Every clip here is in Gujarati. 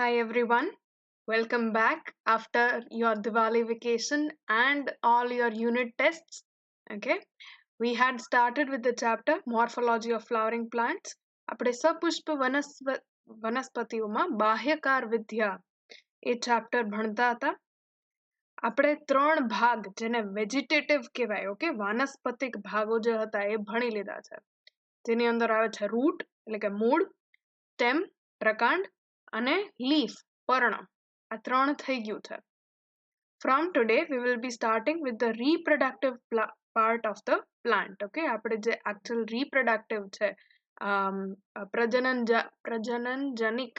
Hi everyone, welcome back after your Diwali vacation and all your unit tests. Okay, we had started with the chapter Morphology of Flowering Plants. આપણે સપુષ્પ વનસ્પતિઓમાં બાહ્યકાર વિદ્યા એ ચેપ્ટર ભણતા હતા. આપણે ત્રણ ભાગ જેને વેજીટેટિવ કહેવાય ઓકે વાનસ્પતિક ભાગો જે હતા એ ભણી લીધા છે. જેની અંદર આવે છે રૂટ એટલે કે મૂળ, સ્ટેમ પ્રકાંડ અને લીફ પર્ણ. આ ત્રણ થઈ ગયું છે. From today we will be starting with the reproductive part of the plant. Okay, આપણે જે actual reproductive છે પ્રજનનજનિક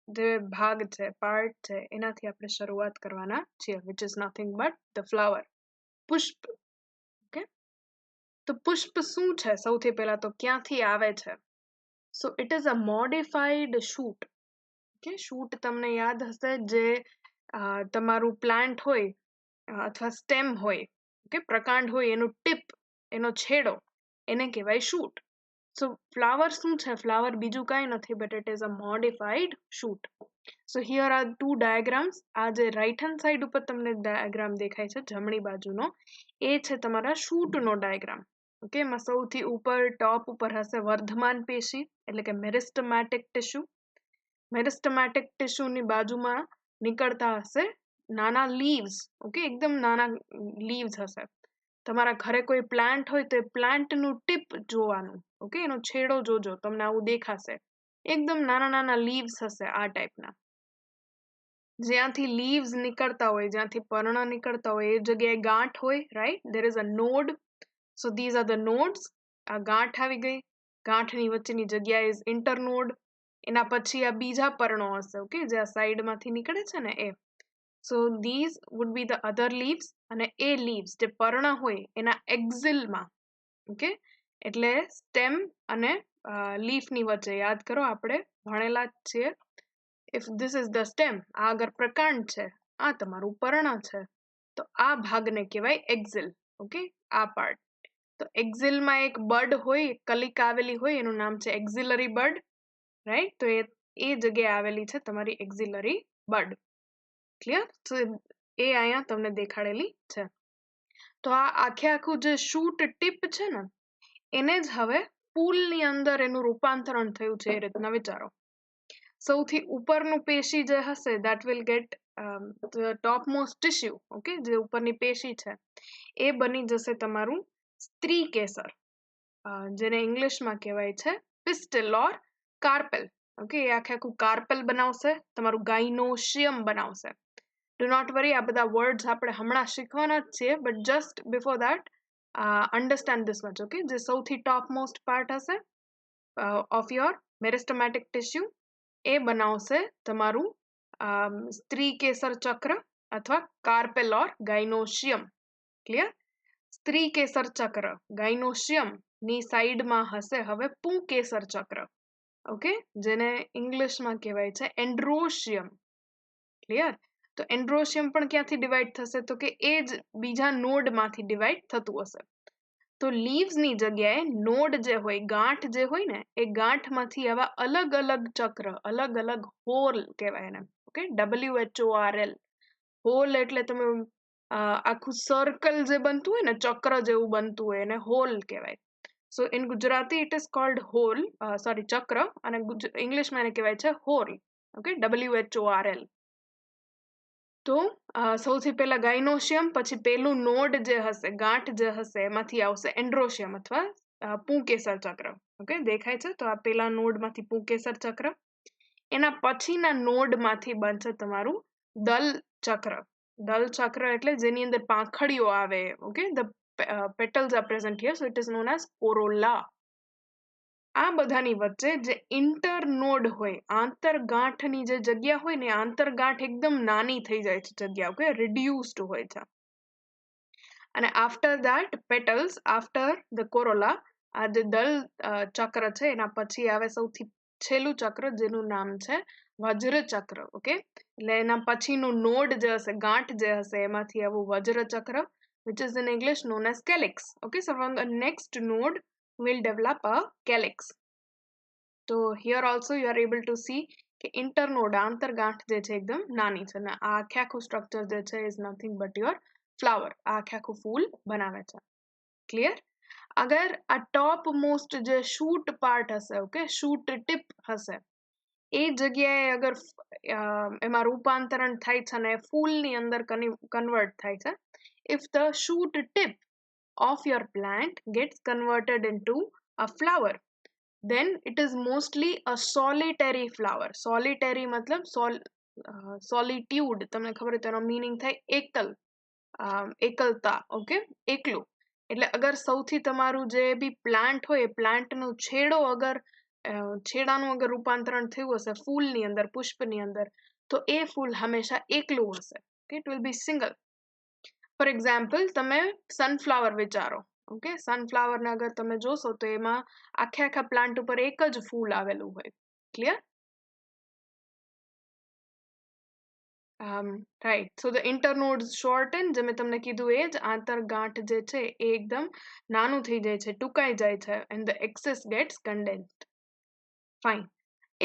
જે ભાગ છે પાર્ટ છે એનાથી આપણે શરૂઆત કરવાના છીએ, which is nothing but the flower. પુષ્પ. ઓકે, તો પુષ્પ શું છે? સૌથી પહેલા તો ક્યાંથી આવે છે? So it is a modified shoot. Okay, shoot તમને યાદ હશે જે તમારું પ્લાન્ટ હોય અથવા સ્ટેમ હોય, ઓકે પ્રકાંડ હોય, એનું ટીપ એનો છેડો એને કહેવાય શૂટ. સો ફ્લાવર શું છે? ફ્લાવર બીજું કાંઈ નથી but it is a modified shoot. So here are two diagrams. આ જે રાઈટ હેન્ડ સાઈડ ઉપર તમને ડાયાગ્રામ દેખાય છે જમણી બાજુનો, એ છે તમારા શૂટનો ડાયાગ્રામ. ઓકે, એમાં સૌથી ઉપર ટોપ ઉપર હશે વર્ધમાન પેશી એટલે કે મેરિસ્ટમેટિક ટિશ્યુ. મેરિસ્ટમેટિક ટિશ્યુની બાજુમાં નીકળતા હશે નાના લીવ્સ. ઓકે, એકદમ નાના લીવ્સ હશે. તમારા ઘરે કોઈ પ્લાન્ટ હોય તો એ પ્લાન્ટનું ટીપ જોવાનું. ઓકે, એનો છેડો જોજો, તમને આવું દેખાશે. એકદમ નાના નાના લીવ્સ હશે આ ટાઈપના. જ્યાંથી લીવ્સ નીકળતા હોય, જ્યાંથી પર્ણ નીકળતા હોય એ જગ્યાએ ગાંઠ હોય, right? There is a node. So these are the nodes. આ ગાંઠ આવી ગઈ. ગાંઠની વચ્ચેની જગ્યા ઇઝ ઇન્ટરનોડ. એના પછી આ બીજા પર્ણો હશે, ઓકે, જે આ સાઈડમાંથી નીકળે છે ને એ. So these would be the other leaves. અને એ લીવ્સ જે પર્ણ હોય એના એક્ઝિલમાં, ઓકે, એટલે સ્ટેમ અને લીફની વચ્ચે યાદ કરો આપણે ભણેલા જ છીએ. If this is the stem, આ આગળ પ્રકાંડ છે, આ તમારું પર્ણ છે, તો આ ભાગને કહેવાય એક્ઝિલ. ઓકે, આ પાર્ટ. તો એક્ઝિલમાં એક બડ હોય, કલિકા આવેલી હોય, એનું નામ છે એક્ઝિલરી બડ, રાઈટ? તો એ જગ્યાએ આવેલી છે તમારી એક્ઝિલરી બડ. ક્લિયર? તો એ અહીંયા તમને દેખાડેલી છે. તો આ આખું જે શૂટ ટીપ છે ને એને જ હવે ફૂલની અંદર એનું રૂપાંતરણ થયું છે. એ રીતના વિચારો. સૌથી ઉપરનું પેશી જે હશે that will get the topmost tissue. Okay, જે ઉપરની પેશી છે એ બની જશે તમારું સ્ત્રી કેસર, જેને ઇંગ્લિશમાં કહેવાય છે પિસ્ટલ ઓર કાર્પેલ. ઓકે, એ આખું કાર્પેલ બનાવશે, તમારું ગાયનોશિયમ બનાવશે. ડુ નોટ વરી, આ બધા વર્ડ્સ આપણે હમણાં શીખવાના જ છીએ, but just before that understand this much. Okay, જે સૌથી ટોપ મોસ્ટ પાર્ટ હશે ઓફ યોર મેરિસ્ટમેટિક ટિશ્યુ એ બનાવશે તમારું સ્ત્રી કેસર ચક્ર અથવા કાર્પેલ ઓર ગાયનોશિયમ. ક્લિયર? સ્ત્રી કેસર ચક્ર ગાયનોશિયમ ની સાઈડમાં હશે હવે પુંકેસર ચક્ર. ઓકે, જેને ઇંગ્લિશમાં કહેવાય છે એન્ડ્રોશિયમ. ક્લિયર? તો એન્ડ્રોશિયમ પણ ક્યાંથી ડિવાઈડ થશે? તો કે એ જ બીજા નોડમાંથી ડિવાઈડ થતું હશે. તો લીવ્સની જગ્યાએ નોડ જે હોય, ગાંઠ જે હોય ને, એ ગાંઠમાંથી આવા અલગ અલગ ચક્ર, અલગ અલગ હોલ કહેવાય એને. Okay, WHORL. હોલ એટલે તમે આખું સર્કલ જે બનતું હોય ને, ચક્ર જેવું બનતું હોય એને હોલ કહેવાય. So in Gujarati it is called whorl, sorry chakra, અને ઇંગ્લિશમાં એને કહેવાય છે હોલ. Okay, WHORL. તો સૌથી પહેલા ગાયનોશિયમ, પછી પેલું નોડ જે હશે, ગાંઠ જે હશે, એમાંથી આવશે એન્ડ્રોશિયમ અથવા પુંકેસર ચક્ર. ઓકે, દેખાય છે? તો આ પેલા નોડમાંથી પુંકેસર ચક્ર, એના પછીના નોડમાંથી બનશે તમારું દલ ચક્ર. દલ ચક્ર એટલે જેની અંદર પાંખડીઓ આવે. Okay, the petals are present here, so it is known as corolla. આ બધાની વચ્ચે જે ઇન્ટરનોડ હોય, આંતરગાંઠની જે જગ્યા હોય ને, આંતરગાંઠ એકદમ નાની થઈ જાય છે જગ્યા. ઓકે, રિડ્યુસ્ડ હોય છે. અને after that petals, after the Corolla, આ જે દલ ચક્ર છે એના પછી આવે સૌથી છેલ્લું ચક્ર જેનું નામ છે વજ્ર ચક્ર. ઓકે, એટલે એના પછીનું નોડ જે હશે, ગાંઠ જે હશે, એમાંથી આવું વજ્ર ચક્ર, which is in English known as calyx. Okay, so from the next node will develop a calyx. So here also you are able to see કે ઇન્ટરનોડ આંતરગાંઠ જે છે એકદમ નાની છે અને આ આખું સ્ટ્રક્ચર જે છે is nothing but your flower. આ આખું ફૂલ બનાવે છે. ક્લિયર? અગર આ ટોપ મોસ્ટ જે શૂટ પાર્ટ હશે, ઓકે, શૂટ ટીપ હશે, એ જગ્યાએ અગર એમાં રૂપાંતરણ થાય છે અને ફૂલની અંદર કન્વર્ટ થાય છે, if the shoot tip of your plant gets converted into a flower, then it is mostly a solitary flower. Solitary મતલબ solitude, તમને ખબર હોય તેનો મીનિંગ થાય એકલ, એકલતા, ઓકે, એકલું. એટલે અગર સૌથી તમારું જે બી પ્લાન્ટ હોય એ પ્લાન્ટનો છેડાનું અગર રૂપાંતરણ થયું હશે ફૂલની અંદર, પુષ્પની અંદર, તો એ ફૂલ હંમેશા એકલું હશે. It will be single. For example, તમે સનફ્લાવર વિચારો, ઓકે, સનફ્લાવરને અગર તમે જોશો તો એમાં આખા પ્લાન્ટ ઉપર એક જ ફૂલ આવેલું હોય. Clear? Right. So the ઇન્ટરનોડ shorten, જે મેં તમને કીધું એ જ, આંતરગાંઠ જે છે એ એકદમ નાનું થઈ જાય છે, ટૂંકાઈ જાય છે, and the excess gets condensed. Fine.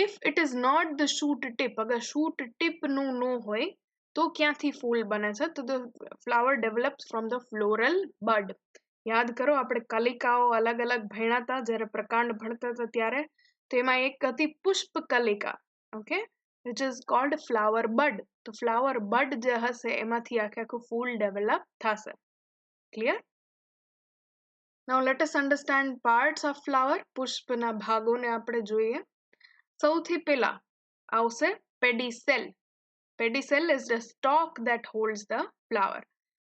If it is not the shoot tip, અગર શૂટ ટીપનું ન હોય તો ક્યાંથી ફૂલ બને છે? તો the flower develops from the floral bud. યાદ કરો, આપણે કલિકાઓ અલગ અલગ ભણ્યા હતા જ્યારે પ્રકાંડ ભણતા હતા ત્યારે. તો એમાં એક હતી પુષ્પ કલિકા, okay, which is called flower bud. તો ફ્લાવર બડ જે હશે એમાંથી આખું ફૂલ ડેવલપ થશે. Clear? Now let us understand parts of flower. પુષ્પના ભાગોને આપણે જોઈએ. સૌથી પહેલા આવશે pedicel. Pedicel is the stalk that holds the flower.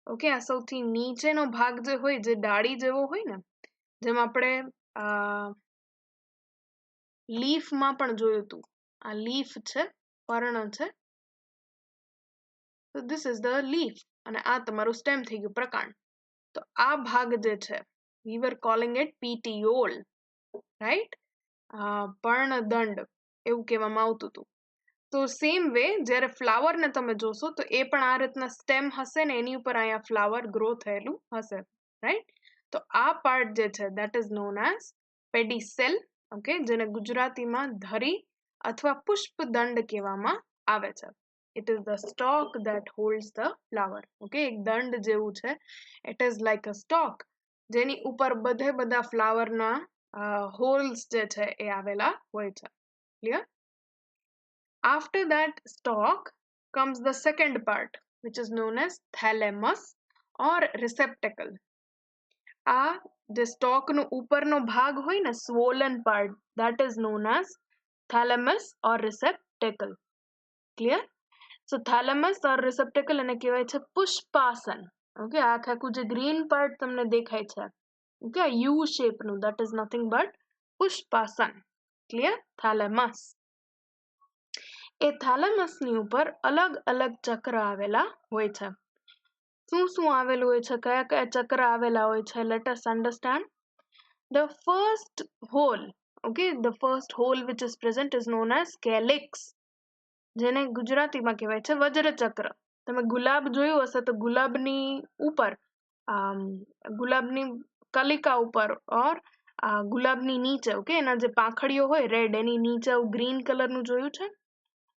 Okay, આ સૌથી નીચેનો ભાગ જે હોય, જે ડાળી જેવો હોય ને, જેમ આપણે લીફમાં પણ જોયું હતું. આ લીફ છે, પર્ણ છે. So this is the leaf અને આ તમારું સ્ટેમ થઈ ગયું, પ્રકાંડ. તો આ ભાગ જે છે, we were calling it petiole, right? પર્ણદંડ એવું કહેવામાં આવતું હતું. તો સેમ વે જ્યારે ફ્લાવરને તમે જોશો તો એ પણ આ રીતના સ્ટેમ હશે ને એની ઉપર અહીંયા ફ્લાવર ગ્રો થયેલું હશે, રાઈટ? તો આ પાર્ટ જે છે that is known as pedicel, okay, જેને ગુજરાતીમાં ધરી અથવા પુષ્પદંડ કહેવામાં આવે છે. It is the stalk that holds the flower. Okay, એક દંડ જેવું છે. It is like a stalk જેની ઉપર બધા ફ્લાવરના હોલ્સ જે છે એ આવેલા હોય છે. Clear? After that stalk comes the second part, which is known as thalamus or receptacle. આ જે સ્ટોકનો ઉપરનો ભાગ હોય ને, swollen part, that is known as thalamus or receptacle. Clear? So thalamus or receptacle એને કહેવાય છે પુષ્પાસન. ઓકે, આખું જે ગ્રીન પાર્ટ તમને દેખાય છે, ઓકે, યુ શેપનું, that is nothing but પુષ્પાસન. ક્લિયર? થેલેમસ. એ થેલેમસની ઉપર અલગ અલગ ચક્ર આવેલા હોય છે. શું આવેલું હોય છે? કયા ચક્ર આવેલા હોય છે? Let us understand. The first hole, okay, the first hole which is present is known as calyx, જેને ગુજરાતીમાં કહેવાય છે વજ્રચક્ર. તમે ગુલાબ જોયું હશે તો ગુલાબની ઉપર, ગુલાબની કલિકા ઉપર ઓર ગુલાબની નીચે, ઓકે, એના જે પાંખડીઓ હોય રેડ, એની નીચે ગ્રીન કલરનું જોયું છે.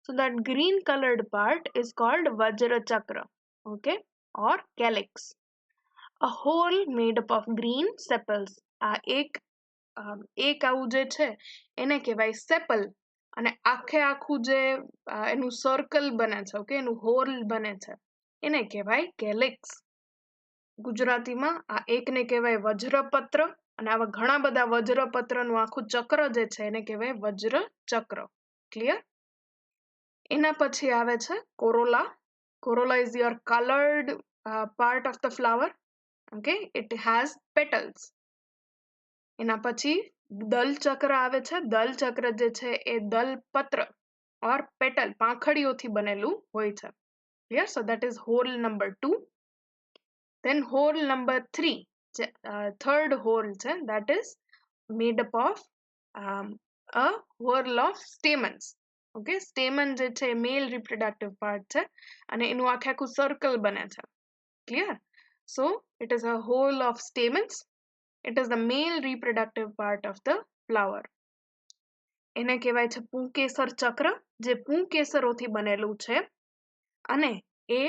So that green colored part is called vajrachakra, okay, or calyx. A hole made up of green sepals. આ એક આવું જે છે એને કહેવાય સેપલ, અને આખું જે એનું સર્કલ બને છે, ઓકે, એનું હોલ બને છે, એને કહેવાય કેલિક્સ. ગુજરાતીમાં આ એકને કહેવાય વજ્રપત્ર, અને આવા ઘણા બધા વજ્રપત્રનું આખું ચક્ર જે છે એને કહેવાય વજ્રચક્ર. ક્લિયર? એના પછી આવે છે Corolla. Corolla is your colored part of the flower. Okay, it has petals. એના પછી દલ ચક્ર આવે છે. દલ ચક્ર જે છે એ દલ પત્ર or petal, પાંખડીઓથી બનેલું હોય છે. Clear? So that is hole number 2. Then hole number 3, third hole છે, that is made up of a whorl of stamens. Okay, stamen જે છે મેલ રિપ્રોડક્ટિવ પાર્ટ છે અને એનું આખું સર્કલ બને છે. Clear? So it is a whorl of stamens. It is the male reproductive part of the flower. એને કહેવાય છે પુંકેસર ચક્ર, જે પુંકેસરોથી બનેલું છે અને એ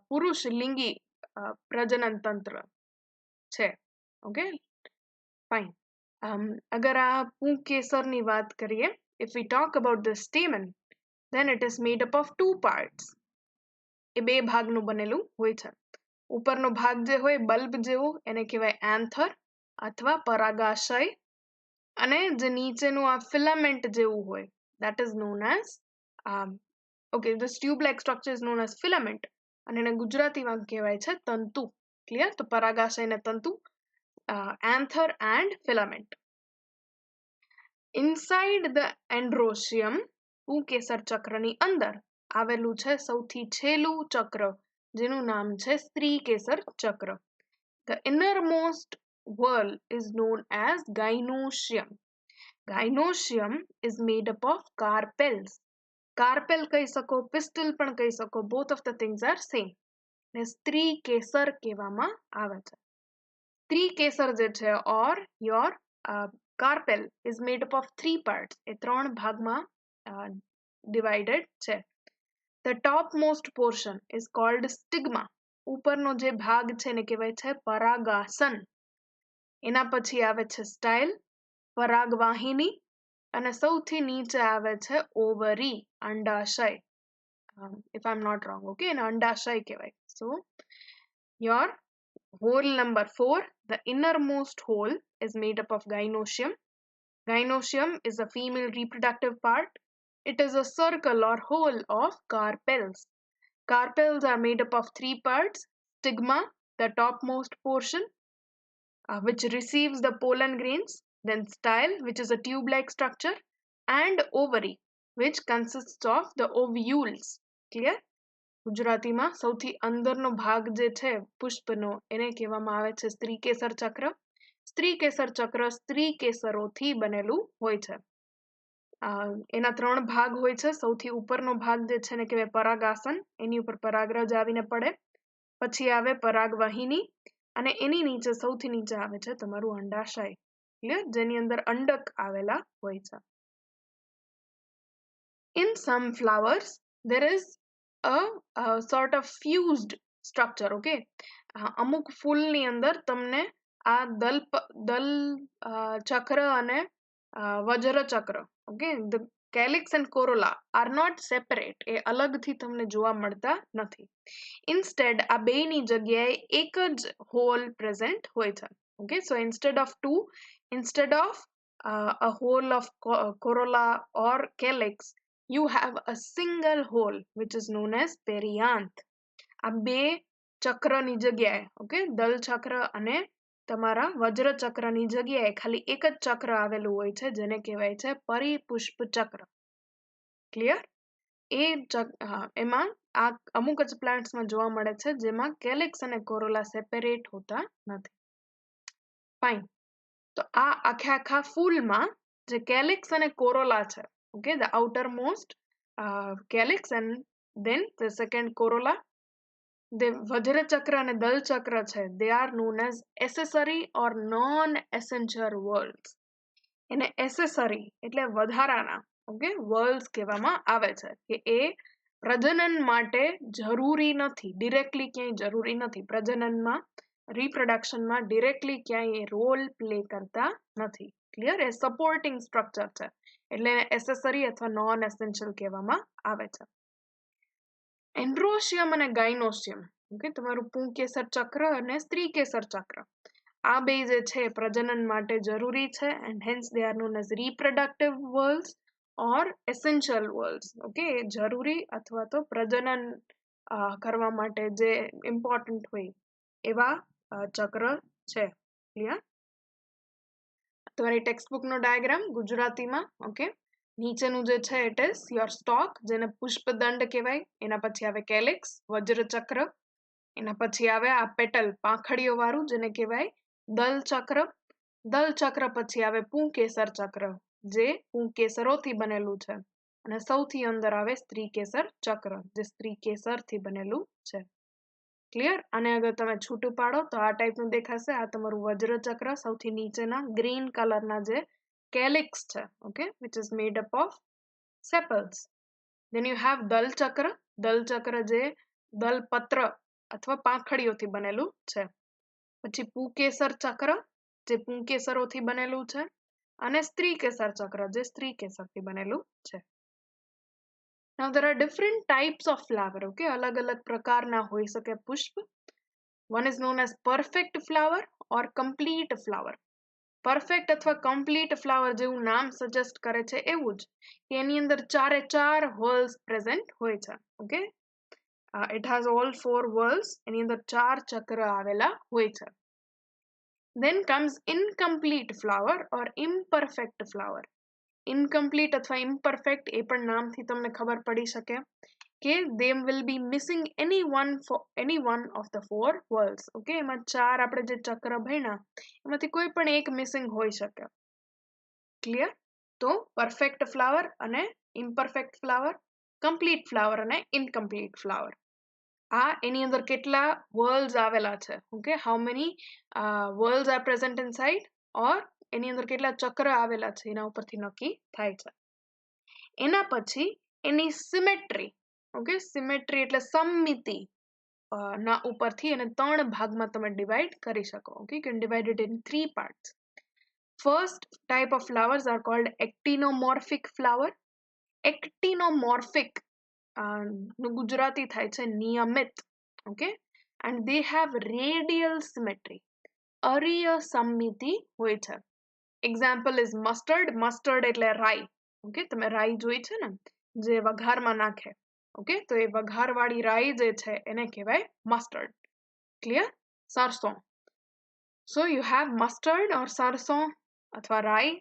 પુરુષ લિંગી પ્રજનન તંત્ર છે. Okay, fine. અગર આ પુંકેસરની વાત કરીએ, if we talk about the stamen, then it is made up of two parts. એ બે ભાગનું બનેલું હોય છે. ઉપરનો ભાગ જે હોય બલ્બ જેવો એને કહેવાય એન્થર અથવા પરાગાશય, અને જે નીચેનું આ ફિલામેન્ટ જેવું હોય that is known as okay, this tube-like structure is known as filament, અને એને ગુજરાતીમાં કહેવાય છે તંતુ. ક્લિયર? તો પરાગાશય ને તંતુ, anther and filament. Inside the androecium, પુંકેસર ચક્રની અંદર આવેલું છે સૌથી છેલ્લું ચક્ર, જેનું નામ છે સ્ત્રીકેસર ચક્ર. The innermost whorl is known as gynoecium. Gynoecium is made up of carpels. Carpel કહી શકો, pistil પણ કહી શકો, both of the things are same. ને સ્ત્રીકેસર કહેવામાં આવે છે. સ્ત્રીકેસર જે છે or your carpel is made up of three parts. એ ત્રણ ભાગમાં divided છે. The topmost portion is called stigma. ઉપરનો જે ભાગ છે એને કહેવાય છે પરાગાસન. એના પછી આવે છે સ્ટાઇલ, પરાગવાહિની, અને સૌથી નીચે આવે છે ઓવરી, અંડાશય. If I'm not wrong, okay, એને અંડાશય કહેવાય. So your hole number 4, the innermost hole is made up of gynoecium. Gynoecium is a female reproductive part. It is a circle or hole of carpels. Carpels are made up of three parts: stigma, the topmost portion, which receives the pollen grains, then style, which is a tube-like structure, and ovary, which consists of the ovules. Clear? ગુજરાતીમાં સૌથી અંદરનો ભાગ જે છે પુષ્પનો એને કહેવામાં આવે છે સ્ત્રીકેસર ચક્ર. સ્ત્રીકેસર ચક્ર સ્ત્રીકેસરોથી બનેલું હોય છે. એના ત્રણ ભાગ હોય છે. સૌથી ઉપરનો ભાગ જે છે ને કહેવાય પરાગાસન, એની ઉપર પરાગરજ આવીને પડે. પછી આવે પરાગવાહિની, અને એની નીચે સૌથી નીચે આવે છે તમારું અંડાશય. ક્લિયર? જેની અંદર અંડક આવેલા હોય છે. In some flowers there is a sort of fused structure. Okay, અમુક ફૂલની અંદર તમને આ દલ ચક્ર અને વજ્ર ચક્ર, okay, the calyx and corolla are not separate. એ અલગથી તમને જોવા મળતા નથી. Instead આ બેની જગ્યાએ એક જ હોલ પ્રેઝન્ટ હોય છે. Okay, so instead of a hole of corolla or calyx, you have a single hole which is known as perianth. આ બે ચક્રની જગ્યાએ, ઓકે, દલ ચક્ર અને તમારા વજ્ર ચક્રની જગ્યાએ ખાલી એક જ ચક્ર આવેલું હોય છે, જેને કહેવાય છે પરિપુષ્પ ચક્ર. ક્લિયર? એમાં આ અમુક જ પ્લાન્ટ્સમાં જોવા મળે છે જેમાં કેલિક્સ અને કોરોલા સેપરેટ હોતા નથી. ફાઇન. તો આ આખા ફૂલમાં જે કેલિક્સ અને કોરોલા છે, okay, the outermost calyx and then the second corolla, the વજ્ર ચક્ર અને દલ ચક્ર છે, they are known as accessory or non-essential whorls. એને accessory એટલે વધારાના, ઓકે, whorls કહેવામાં આવે છે કે એ પ્રજનન માટે જરૂરી નથી, ડિરેક્ટલી ક્યાંય જરૂરી નથી. પ્રજનનમાં, રિપ્રોડક્શનમાં ડિરેક્ટલી ક્યાંય રોલ પ્લે કરતા નથી. ક્લિયર? એ સપોર્ટિંગ સ્ટ્રક્ચર છે, એટલે એસેસરી અથવા નોન એસેન્શિયલ કહેવામાં આવે છે. એન્ડ્રોશિયમ અને ગાયનોશિયમ, ઓકે, તમારું પુંકેસર ચક્ર અને સ્ત્રીકેસર ચક્ર, આ બે જે છે પ્રજનન માટે જરૂરી છે, and hence they are known as reproductive whorls or essential whorls. Okay, જરૂરી અથવા તો પ્રજનન કરવા માટે જે ઇમ્પોર્ટન્ટ હોય એવા ચક્ર છે. ક્લિયર? તમારી ટેક્સ્ટ બુકનો ડાયાગ્રામ ગુજરાતીમાં, ઓકે, નીચેનું જે છે ઇટ ઇઝ યોર સ્ટોક, જેને પુષ્પદંડ કહેવાય. એના પછી આવે કેલિક્સ, વજ્ર ચક્ર. એના પછી આવે આ પેટલ, પાંખડીઓ વાળું, જેને કહેવાય દલ ચક્ર. દલ ચક્ર પછી આવે પુંકેસર ચક્ર, જે પુંકેસરોથી બનેલું છે. અને સૌથી અંદર આવે સ્ત્રીકેસર ચક્ર, જે સ્ત્રીકેસરથી બનેલું છે. ક્લિયર? અને અગર તમે છૂટું પાડો તો આ ટાઈપનું દેખાશે. આ તમારું વજ્ર ચક્ર, સૌથી નીચેના ગ્રીન કલરના જે calyx છે, okay, which is made up of sepals. Then you have દલ ચક્ર જે દલપત્ર અથવા પાંખડીઓથી બનેલું છે. પછી પુંકેસર ચક્ર જે પુંકેસરોથી બનેલું છે અને સ્ત્રીકેસર ચક્ર જે સ્ત્રીકેસરથી બનેલું છે. Now there are different types of flower, okay, અલગ અલગ પ્રકારના હોઈ શકે પુષ્પ. One is known as perfect flower or complete flower. Perfect અથવા complete flower જેવું નામ સજેસ્ટ કરે છે એવું જ કે એની અંદર ચારે ચાર whorls present હોય છે, okay. It has all four whorls, એની અંદર ચાર ચક્ર આવેલા હોય છે. Then comes incomplete flower or imperfect flower. Incomplete અથવા imperfect એ પણ નામથી તમને ખબર પડી શકે કે they will be missing any one of the four whorls, okay. એમાં ચાર આપણે જે ચક્ર ભણ્યા એમાંથી કોઈ પણ એક મિસિંગ હોઈ શકે. ક્લિયર? તો પરફેક્ટ ફ્લાવર અને imperfect flower, complete flower અને incomplete flower. એની અંદર કેટલા whorls આવેલા છે, okay, how many whorls are present inside, or એની અંદર કેટલા ચક્ર આવેલા છે એના ઉપરથી નક્કી થાય છે. એના પછી એની સિમેટ્રી, okay, સિમેટ્રી એટલે સમમિતિ ના ઉપરથી એને ત્રણ ભાગમાં તમે ડિવાઈડ કરી શકો, okay. You can divide it in three parts. First type of flowers are called actinomorphic flower. Actinomorphic Gujarati થાય છે નિયમિત, okay, and they have radial symmetry. અરીય સમમિતિ હોય છે. Example is mustard એટલે રાઈ, okay. તમે રાઈ જોઈ છે ને જે વઘારમાં નાખે, okay, તો એ વઘારવાળી રાઈ જે છે એને કહેવાય mustard. Clear? સરસોं. So you have mustard or સરસોં અથવા રાઈ.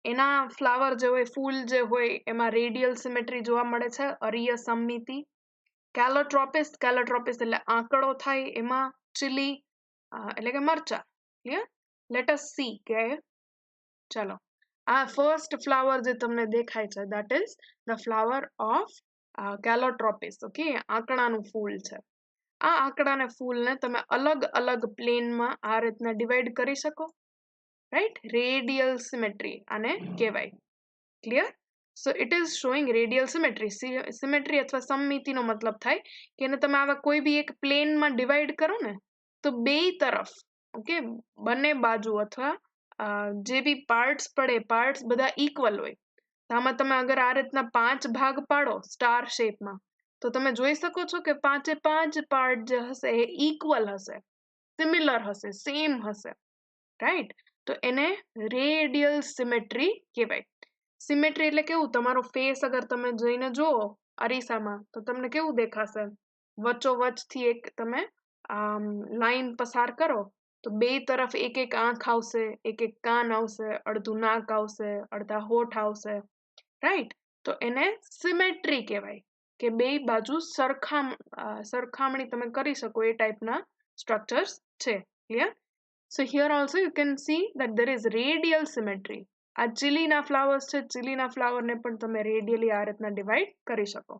એના ફ્લાવર જે હોય, ફૂલ જે હોય એમાં રેડિયલ સિમેટ્રી જોવા મળે છે, અરીય સમમિતિ. કેલોટ્રોપિસ એટલે આંકડો થાય એમાં ચીલી એટલે કે મરચા. ક્લિયર? લેટ અસ સી કે ચલો ફર્સ્ટ ફ્લાવર જે તમને દેખાય છે that is the flower of calotropis, okay. આંકડાનું ફૂલ છે. આંકડાને ફૂલને તમે અલગ અલગ પ્લેનમાં આ રીતના ડિવાઈડ કરી શકો, right? Radial symmetry આને કહેવાય. Clear? So it is showing radial symmetry. Symmetry અથવા સમમિતિનો મતલબ થાય કે એને તમે આવા કોઈ બી એક પ્લેનમાં ડિવાઈડ કરો ને તો બે તરફ, okay, બંને બાજુ અથવા જે બી પાર્ટ્સ પડે પાર્ટ્સ બધા ઇક્વલ હોય. આમાં તમે અગર આ રીતના 5 ભાગ પાડો સ્ટાર શેપમાં તો તમે જોઈ શકો છો કે પાંચે પાંચ પાર્ટ જે હશે એ ઇક્વલ હશે, સિમિલર હશે, સેમ હશે, રાઈટ. તો એને રેડિયલ સિમેટ્રી કહેવાય. સિમેટ્રી એટલે કેવું, તમારો ફેસ અગર તમે જોઈને જુઓ અરીસામાં તો તમને કેવું દેખાશે, વચ્ચોવચ્ચથી એક તમે લાઈન પસાર કરો તો બે તરફ એક એક આંખ આવશે, એક એક કાન આવશે, અડધું નાક આવશે, અડધા હોઠ આવશે, રાઈટ. તો એને સિમેટ્રી કહેવાય કે બે બાજુ સરખામણી તમે કરી શકો એ ટાઈપના સ્ટ્રક્ચર્સ છે. Clear? So here also you can see that there is radial symmetry. આ ચીલીના ફ્લાવર્સ છે, ચીલીના ફ્લાવરને પણ તમે રેડિયલી આ રીતના ડિવાઈડ કરી શકો.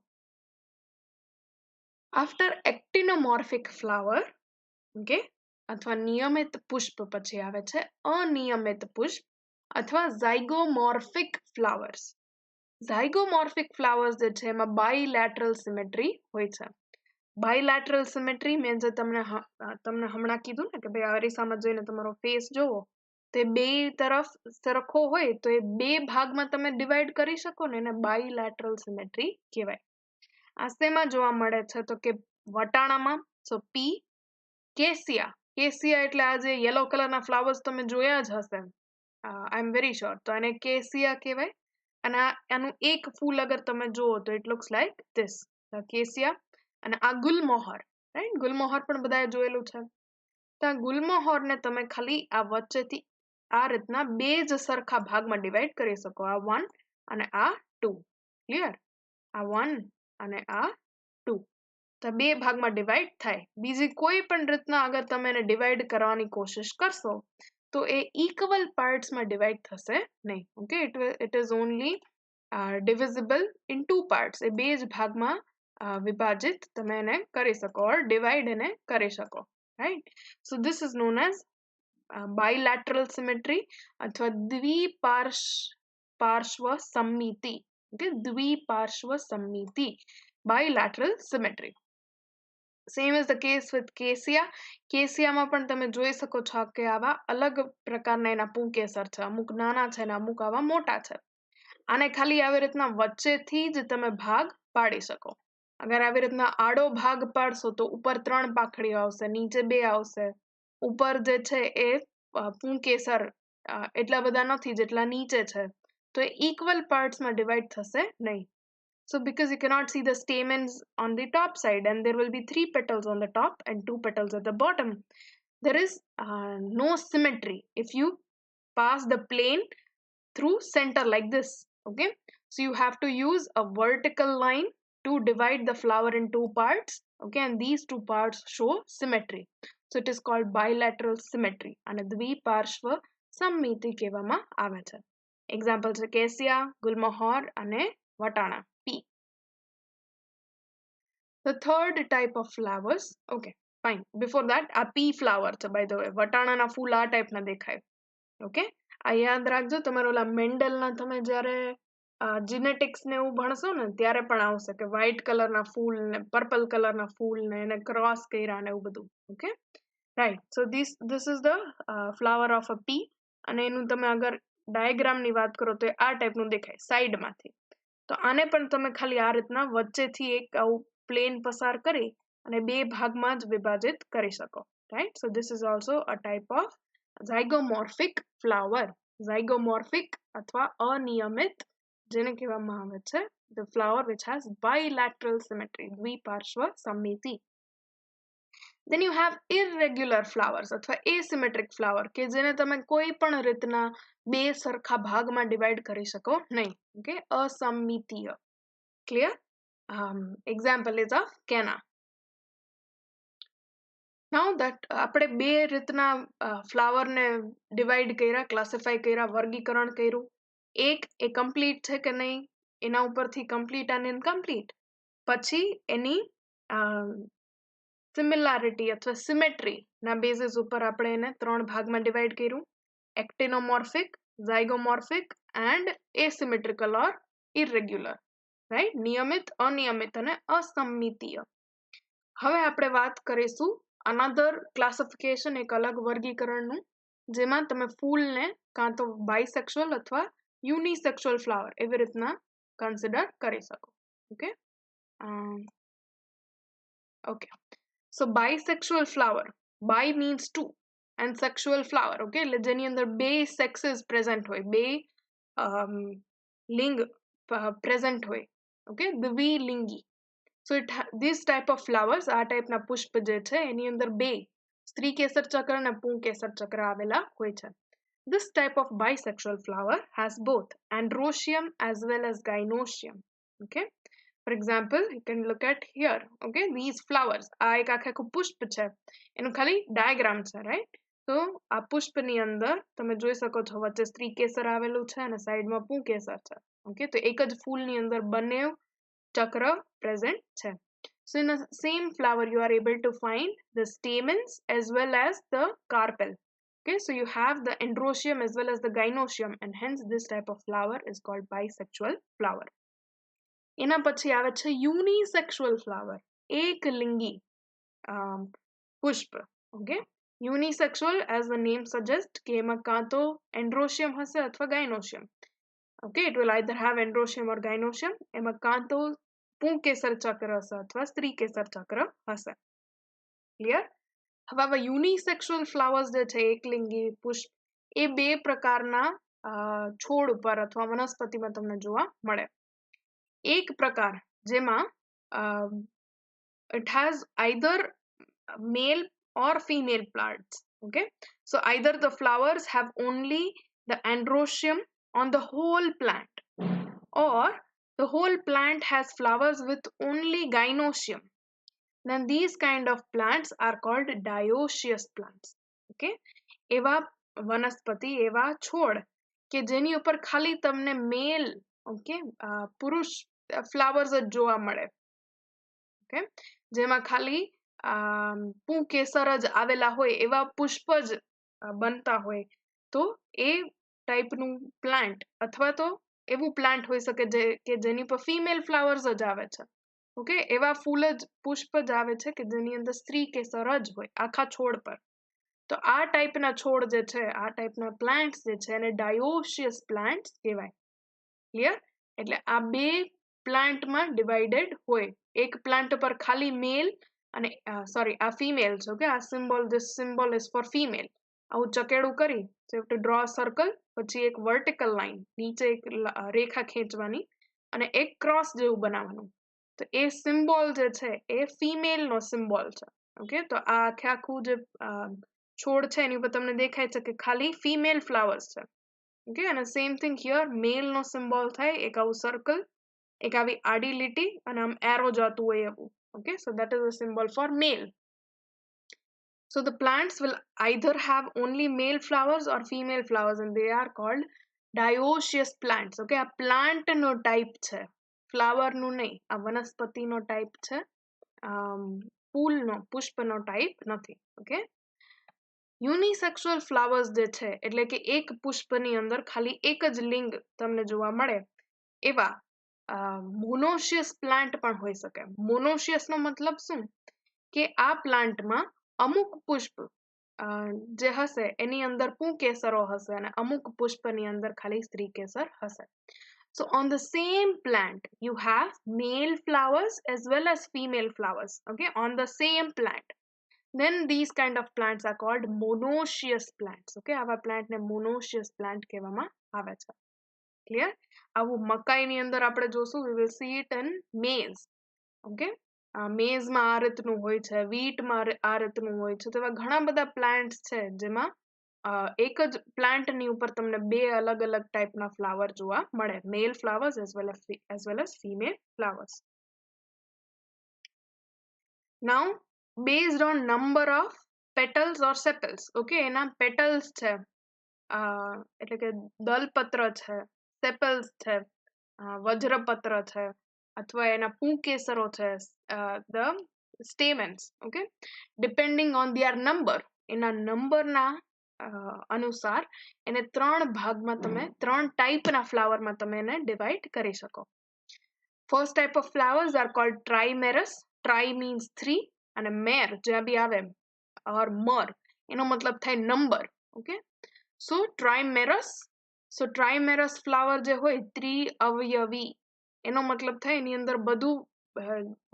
After actinomorphic flower, okay, અથવા નિયમિત પુષ્પ પછી આવે છે અનિયમિત પુષ્પ અથવા ઝાયગોમોર્ફિક ફ્લાવર્સ. ઝાયગોમોર્ફિક ફ્લાવર્સ જે છે એમાં બાયલેટરલ સિમેટ્રી હોય છે. બાયલેટરલ સિમેટ્રી મીન્સ તમને હમણાં કીધું ને કે ભાઈ અરીસામાં જોઈને તમારો ફેસ જોવો તો બે તરફ સરખો હોય તો એ બે ભાગમાં તમે ડિવાઈડ કરી શકો ને એને બાયલેટરલ સિમેટ્રી કહેવાય. આ શેમાં જોવા મળે છે તો કે વટાણામાં, સો પી. કેસિયા એટલે આ જે યલો કલરના ફ્લાવર્સ તમે જોયા જ હશે, આઈ એમ વેરી શ્યોર, તો એને કેસિયા કહેવાય. અને આનું એક ફૂલ અગર તમે જુઓ તો ઇટ લુક્સ લાઈક ધીસ, કેસિયા. અને આ ગુલમોહર, રાઈટ, ગુલમોહર પણ બધાએ જોયેલું છે. તો આ ગુલમોહરને તમે ખાલી આ વચ્ચેથી આ રીતના બે જ સરખા ભાગમાં ડિવાઈડ કરી શકો, આ 1 અને આ 2. ક્લિયર? આ 1 અને આ 2 તો બે ભાગમાં ડિવાઈડ થાય. બીજી કોઈ પણ રીતના અગર તમે એને ડિવાઈડ કરવાની કોશિશ કરશો તો એ ઇક્વલ પાર્ટ્સમાં ડિવાઈડ થશે નહીં, okay. It is only divisible in two parts. એ બે જ ભાગમાં વિભાજિત તમે એને કરી શકો ઓર ડિવાઈડ એને કરી શકો, right. So this is known as bilateral symmetry અથવા દ્વિપાર્શ્વ દ્વિપાર્શ્વ સમમિતિ. Okay, દ્વિપાર્શ્વ સમમિતિ, bilateral symmetry. Same is the case with cassia. કેસિયામાં પણ તમે જોઈ શકો છો કે આવા અલગ પ્રકારના એના પુંકેસર છે, અમુક નાના છે ને અમુક આવા મોટા છે. આને ખાલી આવી રીતના વચ્ચેથી જ તમે ભાગ પાડી શકો. અગર આવી રીતના આડો ભાગ પાડશો તો ઉપર 3 પાંખડીઓ આવશે, નીચે 2 આવશે. ઉપર જે છે એ પુંકેસર એટલા બધા નથી જેટલા નીચે છે, તો એ ઇક્વલ પાર્ટ્સમાં ડિવાઈડ થશે નહીં. So because you cannot see the stamens on the top side and there will be 3 petals on the top and 2 petals at the bottom, there is no symmetry if you pass the plane through center like this. Okay, so you have to use a vertical line to divide the flower in 2 parts. Okay, and these 2 parts show symmetry. So it is called bilateral symmetry and દ્વિપાર્શ્વ સમમિતિ કહેવામાં આવે છે. Example છે કેસિયા, ગુલમહોર અને વટાણા. P. The third type of flowers. Okay, fine. Before that, a pea flower છે, by the way. વટાણાના ફૂલ આ ટાઈપના દેખાય. Okay, આ યાદ રાખજો. તમારે ઓલા મેન્ડલના તમે જ્યારે જીનેટિક્સ ને એવું ભણશો ને ત્યારે પણ આવશે કે વ્હાઈટ કલરના ફૂલ ને પર્પલ કલરના ફૂલ ને એને ક્રોસ કર્યા ને એવું બધું. Okay, right. So this is the flower of a pea. અને એનું તમે અગર ડાયાગ્રામની વાત કરો તો આ ટાઈપનું દેખાય સાઈડમાંથી. તો આને પણ તમે ખાલી આ રીતના વચ્ચેથી એક આવું પ્લેન પસાર કરી અને 2 ભાગમાં જ વિભાજિત કરી શકો. Right. So this is also a type of zygomorphic flower. Zygomorphic અથવા અનિયમિત, જેને કહેવામાં આવે છે the flower which has bilateral symmetry, દ્વિપાર્શ્વ સમમિતિ. Then you have irregular flowers અથવા asymmetric flower કે જેને તમે કોઈ પણ રીતના 2 સરખા ભાગમાં ડિવાઈડ કરી શકો નહીં. ઓકે, અસમમિતીય. Clear? Example is of canna. Now that આપણે 2 રીતના ફ્લાવરને ડિવાઈડ કર્યા, ક્લાસિફાઈ કર્યા, વર્ગીકરણ કર્યું. એક એ કમ્પ્લીટ છે કે નહીં એના ઉપરથી કમ્પ્લીટ અને ઇનકમ્પ્લીટ, પછી એની સિમિલારિટી અથવા સિમેટ્રી ના બેઝિસ ઉપર આપણે એને 3 ભાગમાં ડિવાઈડ કર્યું. એક્ટિનોમોર્ફિક, ઝાયગોમોર્ફિક એન્ડ એસિમેટ્રિકલ ઓર ઇરેગ્યુલર. રાઈટ, નિયમિત, અનિયમિત અને અસમમિતીય. હવે આપણે વાત કરીશું અનધર ક્લાસિફિકેશન, એક અલગ વર્ગીકરણનું, જેમાં તમે ફૂલને કાં તો બાયસેક્સ્યુઅલ અથવા યુનિસેક્સ્યુઅલ ફ્લાવર એવી રીતના કન્સિડર કરી શકો. Okay, okay. So bisexual flower, bi means 2 and sexual flower. Okay, એટલે જેની અંદર 2 sexes present હોય, 2 લિંગ present હોય. Okay, દ્વિલિંગી. So this type of flowers, આ ટાઈપના પુષ્પ જે છે એની અંદર 2 સ્ત્રી કેસર ચક્ર અને પુંકેસર ચક્ર આવેલા હોય છે. This type of bisexual flower has both androecium as well as gynoecium. Okay, for example, you can look at here. Okay, these flowers, આ એક આખું પુષ્પ છે, એનું ખાલી ડાયાગ્રામ છે. રાઈટ. તો આ પુષ્પની અંદર તમે જોઈ શકો છો વચ્ચે સ્ત્રી કેસર આવેલું છે અને સાઈડમાં પુંકેસર છે. ઓકે, તો એક જ ફૂલની અંદર બંને ચક્ર પ્રેઝન્ટ છે. So in the same flower you are able to find the stamens as well as the carpel. Okay, so you have the androecium as well as the gynoecium and hence this type of flower is called bisexual flower. એના પછી આવે છે યુનિસેક્સ્યુઅલ ફ્લાવર, એકલિંગી પુષ્પ. Okay, unisexual as the name suggest કે એમાં કાં તો એન્ડ્રોશિયમ હશે અથવા gynoecium. Okay, it will either have androecium or gynoecium. એમાં કાં તો પુંકેસર ચક્ર હશે અથવા સ્ત્રી કેસર ચક્ર હશે. ક્લિયર? હવે આવા યુનિસેક્સ્યુઅલ ફ્લાવર્સ જે છે, એકલિંગી પુષ્પ, એ 2 પ્રકારના છોડ ઉપર અથવા વનસ્પતિમાં તમને જોવા મળે. એક પ્રકાર જેમાં it has either male or female plants. Okay, so either the flowers have only the androecium on the whole plant or the whole plant has flowers with only gynoecium. Then these kind of plants are called dioecious plants. Okay, એવા વનસ્પતિ, એવા છોડ કે જેની ઉપર ખાલી તમને મેલ, ઓકે, પુરુષ ફ્લાવર્સ જ જોવા મળે. ઓકે, જેમાં ખાલી પુંકેસર જ આવેલા હોય એવા પુષ્પ જ બનતા હોય, તો એ ટાઈપનું પ્લાન્ટ અથવા તો એવું પ્લાન્ટ હોઈ શકે કે જેની પર ફિમેલ ફ્લાવર્સ જ આવે છે. ઓકે, એવા ફૂલ જ પુષ્પ જ આવે છે કે જેની અંદર સ્ત્રી કેસર જ હોય આખા છોડ પર. તો આ ટાઈપના છોડ જે છે, આ ટાઈપના પ્લાન્ટ્સ જે છે એને ડાયોશિયસ પ્લાન્ટ્સ કહેવાય. ક્લિયર? એટલે આ બે પ્લાન્ટમાં ડિવાઇડેડ હોય. એક પ્લાન્ટ પર ખાલી મેલ અને સોરી આ ફિમેલ છે. ઓકે, આ this symbol is for female. આવું ચકેડું કરી so to draw a circle, પછી એક વર્ટિકલ લાઈન નીચે એક રેખા ખેંચવાની અને એક ક્રોસ જેવું બનાવવાનું. તો એ સિમ્બોલ જે છે એ ફિમેલ નો સિમ્બોલ છે. ઓકે, તો આ આખું જે છોડ છે એની ઉપર તમને દેખાય છે કે ખાલી ફિમેલ ફ્લાવર્સ છે. ઓકે, અને સેમ થિંગ હિયર મેલ નો સિમ્બોલ થાય એક આવું સર્કલ, એક આવી આડી લીટી અને આમ એરો જતું હોય એવું. Okay, so that is a symbol for male. So the plants will either have only male flowers or female flowers and they are called dioecious plants. Okay, આ plant નો type છે, flower નું નહીં. આ વનસ્પતિ નો type છે, ફૂલનો પુષ્પનો type નથી. Okay, યુનિસેક્સ્યુઅલ ફ્લાવર્સ જે છે એટલે કે એક પુષ્પની અંદર ખાલી એક જ લિંગ તમને જોવા મળે એવા મોનોશિયસ પ્લાન્ટ પણ હોઈ શકે. મોનોશિયસ નો મતલબ શું કે આ પ્લાન્ટમાં અમુક પુષ્પ જે હશે એની અંદર પુંકેસરો હશે અને અમુક પુષ્પની અંદર ખાલી સ્ત્રી કેસર હશે. So on the same plant you have male flowers as well as female flowers. Okay, on the same plant. Then these kind of plants are called monoecious plants. Okay, આવા plant ને monoecious plant કહેવામાં આવે છે. Clear? આવું મકાઈની અંદર આપણે જોશું, we will see it in maize. Okay, મેઝમાં આ રીતનું હોય છે, વીટમાં આ રીતનું હોય છે. તો એવા ઘણા બધા પ્લાન્ટ્સ છે જેમાં એક જ પ્લાન્ટની ઉપર તમને બે અલગ અલગ ટાઈપના ફ્લાવર જોવા મળે, મેલ flowers as well as female flowers. Now based on number of petals or sepals. Okay, એના petals છે, એટલે કે દલપત્ર છે, સેપલ્સ છે, વજ્રપત્ર છે, અથવા એના પુંકેસરો છે, the stamens. Okay, depending on their number, એના નંબરના અનુસાર એને ત્રણ ભાગમાં તમે ત્રણ ટાઈપના ફ્લાવરમાં તમે એને ડિવાઈડ કરી શકો. First type of flowers are called trimerous. Tri means three અને મેર જ્યાં બી આવે or mer એનો મતલબ થાય નંબર. ઓકે, સો ટ્રાઇમેરસ ફ્લાવર જે હોય ત્રિઅવયવી, એનો મતલબ થાય એની અંદર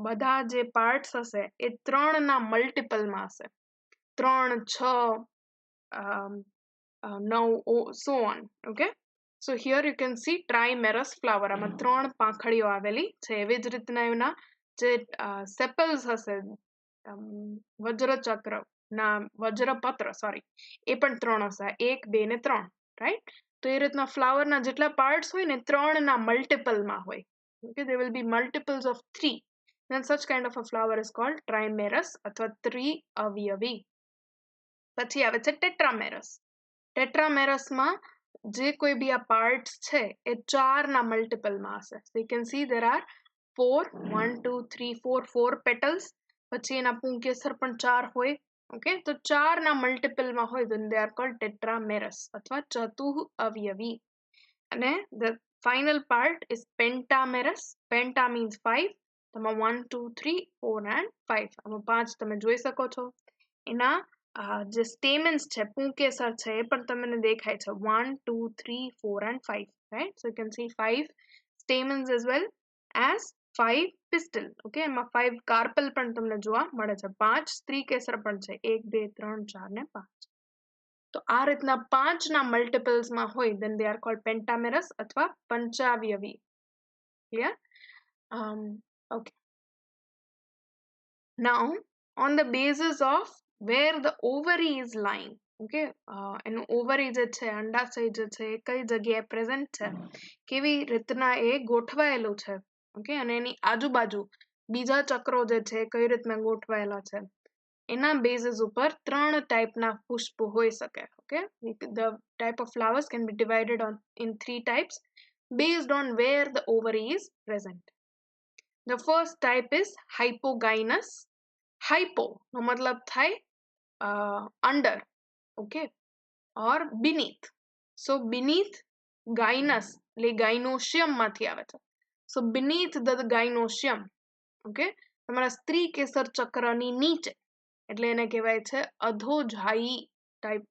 બધા જે પાર્ટ્સ હશે એ ત્રણના મલ્ટિપલમાં હશે. 3, 6, 9, so on. Okay, so here you can see trimerous flower. આમાં ત્રણ પાંખડીઓ આવેલી છે. એવી જ રીતના એના જે સેપલ્સ હશે, વજ્રચક્ર ના વજ્રપત્ર સોરી, એ પણ ત્રણ હશે, 1, 2 ને 3. રાઈટ? તો એ રીતના ફ્લાવરના જેટલા પાર્ટ્સ હોય ને ત્રણના મલ્ટિપલમાં હોય. Okay, there will be multiples of 3. Then such kind of a flower is called trimerous અથવા ત્રિઅવયવી. પછી આવે છે ટેટ્રામેરસ. ટેટ્રામેરસમાં જે કોઈ બી આ પાર્ટ્સ છે એ ચારના મલ્ટિપલમાં હશે. So you can see there are 4, 1, 2, 3, 4 petals. પછી એના પુંકેસર પણ 4 હોય. Okay, તો 4ના મલ્ટિપલમાં હોય then they are called tetramerous અથવા ચતુઅવયવી. અને the final part is pentamerous. Penta means 5. તમે 1, 2, 3, 4 and 5. આમાં 5 તમે જોઈ શકો છો. એના જે સ્ટેમન્સ છે, પુંકેસર છે, એ પણ તમને દેખાય છે 1, 2, 3, 4 and 5. Right? So you can see 5 stamens as well as 5 pistil. Okay, એમાં 5 કાર્પલ પણ તમને જોવા મળે છે. 5 સ્ત્રી કેસર પણ છે, 1, 2, 3, 4 ને 5. તો આ રીતના 5ના મલ્ટિપલ્સમાં હોય then they are called pentamerous અથવા પંચાવયવી. Clear? Okay. Now on the basis of where the ovary is lying. Okay, એનું ઓવરી જે છે, અંડાશય જે છે એ કઈ જગ્યાએ પ્રેઝન્ટ છે, કેવી રીતના એ ગોઠવાયેલું છે. ઓકે, અને એની આજુબાજુ બીજા ચક્રો જે છે કઈ રીતના ગોઠવાયેલા છે, એના બેઝિસ ઉપર ત્રણ ટાઈપના પુષ્પ હોઈ શકે. Okay, the type of flowers can be divided in 3 types based on where the ovary is present. The first type is hypogynous. Hypo નો મતલબ થાય under. Okay, or beneath. So beneath, gynous એટલે ગાયનોશિયમ માંથી આવે છે. સો બીનીથ ધ ગાયનોશિયમ, ઓકે, તમારા સ્ત્રી કેસર ચક્રની નીચે, એટલે એને કહેવાય છે અધોજાયી ટાઈપ,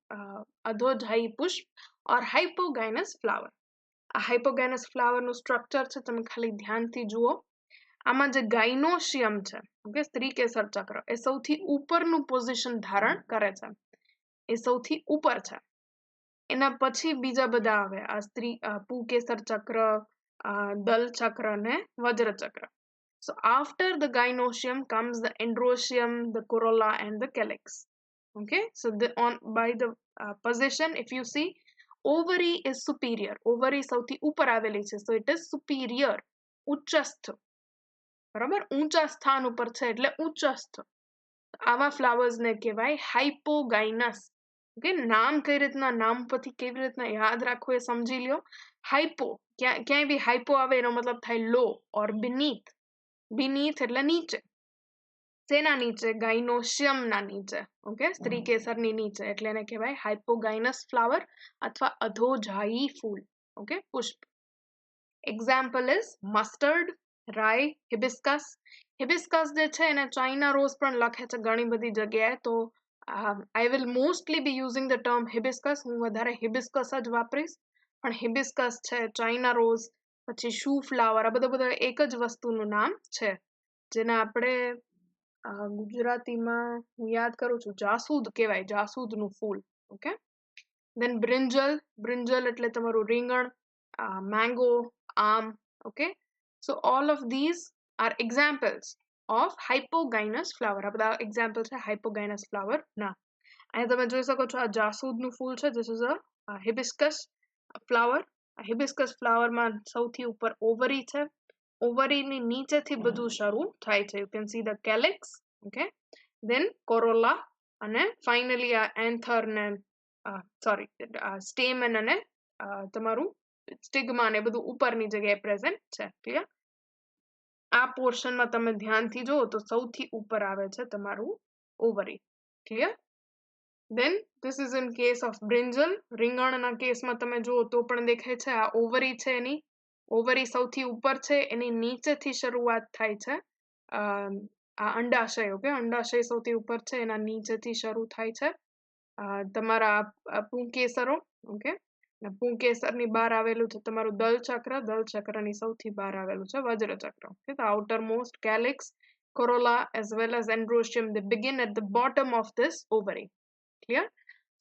અધોજાયી પુષ્પ ઓર હાઇપોગાયનસ ફ્લાવર. આ હાઇપોગાયનસ ફ્લાવરનું સ્ટ્રક્ચર છે, તમે ખાલી ધ્યાનથી જુઓ. આમાં જે ગાયનોશિયમ છે, ઓકે, સ્ત્રી કેસર ચક્ર, એ સૌથી ઉપરનું પોઝિશન ધારણ કરે છે, એ સૌથી ઉપર છે. એના પછી બીજા બધા આવે, આ સ્ત્રી પુકેસર ચક્ર, દલ ચક્ર ને વજ્ર ચક્ર. So after the gynoecium comes the androecium, the corolla and the calyx. Okay, so by the position, if you see, ovary is superior. Ovary સૌથી ઉપર આવેલી છે, so it is superior, ઉચ્ચસ્થ. બરાબર, ઊંચા સ્થાન ઉપર છે એટલે ઉચ્ચસ્થ. આવા ફ્લાવર્સ ને કહેવાય હાઇપોગાયનસ. ઓકે, નામ કઈ રીતના, નામ પરથી કેવી રીતના યાદ રાખવું એ સમજી લ્યો. હાઇપો, ક્યાંય બી હાઇપો આવે એનો મતલબ થાય લો, ઓર બીનીથ. બીનીથ એટલે નીચે. શેના નીચે? ગાયનોશિયમના નીચે. ઓકે, સ્ત્રી કેસરની નીચે, એટલે એને કહેવાય હાઇપોગાયનસ ફ્લાવર અથવા અધોજાયી ફૂલ. ઓકે, પુષ્પ. Example is mustard, Rai, hibiscus. Hibiscus જે છે એને ચાઇના રોઝ પણ લખે છે ઘણી બધી જગ્યાએ, તો I will mostly be using the term hibiscus. હું વધારે હિબિસ્કસ જ વાપરીશ, પણ હિબિસ્કસ છે, ચાઇના રોઝ, પછી શૂ ફ્લાવર, આ બધા એક જ વસ્તુનું નામ છે, જેને આપણે ગુજરાતીમાં હું યાદ કરું છું જાસૂદ કહેવાય, જાસૂદનું ફૂલ. Okay, then brinjal. બ્રિંજલ એટલે તમારું રીંગણ, મેંગો, આમ. Okay, so all of these are examples of hypogynous flower. આ બધા એક્ઝામ્પલ છે હાઇપોગાયનસ ફ્લાવર ના. અહીંયા તમે જોઈ શકો છો આ જાસૂદનું ફૂલ છે, this is a hibiscus flower. Hibiscus ફ્લાવરમાં સૌથી ઉપર ઓવરી છે, ઓવરીની નીચેથી બધું શરૂ થાય છે. You can see the calyx, okay, then corolla, અને ફાઇનલી આ એન્થર ને સોરી સ્ટેમન અને તમારું સ્ટિગ્મા ને બધું ઉપરની જગ્યાએ પ્રેઝન્ટ છે. ક્લિયર? આ પોર્શનમાં તમે ધ્યાનથી જુઓ તો સૌથી ઉપર આવે છે તમારું ovary. Clear? Then this is in case of brinjal. રીંગણના કેસમાં તમે જુઓ તો પણ દેખાય છે આ ઓવરી છે, એની ઓવરી સૌથી ઉપર છે, એની નીચેથી શરૂઆત થાય છે આ અંડાશય. ઓકે, અંડાશય સૌથી ઉપર છે, એના નીચેથી શરૂ થાય છે તમારા પુંકેસરો. ઓકે, પુંકેસરની બહાર આવેલું છે તમારું દલ ચક્ર, દલ ચક્રની સૌથી બહાર આવેલું છે વજ્ર ચક્ર. Okay, the outermost calyx, corolla as well as androecium, they begin at the bottom of this ovary. Clear?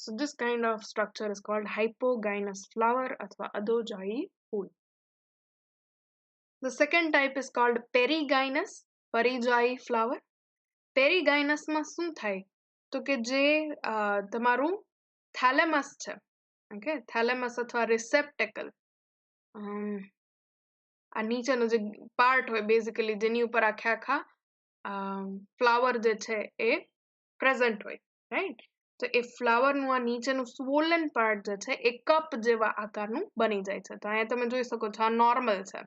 So this kind of structure is called hypogynous flower athwa adhojayi phool. The second type is called perigynous, પરિજાયી flower. Perigynous માં શું થાય તો કે જે તમારું thalamus છે, ઓકે, thalamus અથવા receptacle, આ નીચેનો જે પાર્ટ હોય બેઝિકલી જેની ઉપર આખા ફ્લાવર જે છે એ પ્રેઝન્ટ હોય, રાઈટ? તો એ ફ્લાવરનું આ નીચેનું સ્વોલન પાર્ટ જે છે એ કપ જેવા આકારનું બની જાય છે. તો અહીંયા તમે જોઈ શકો છો આ નોર્મલ છે,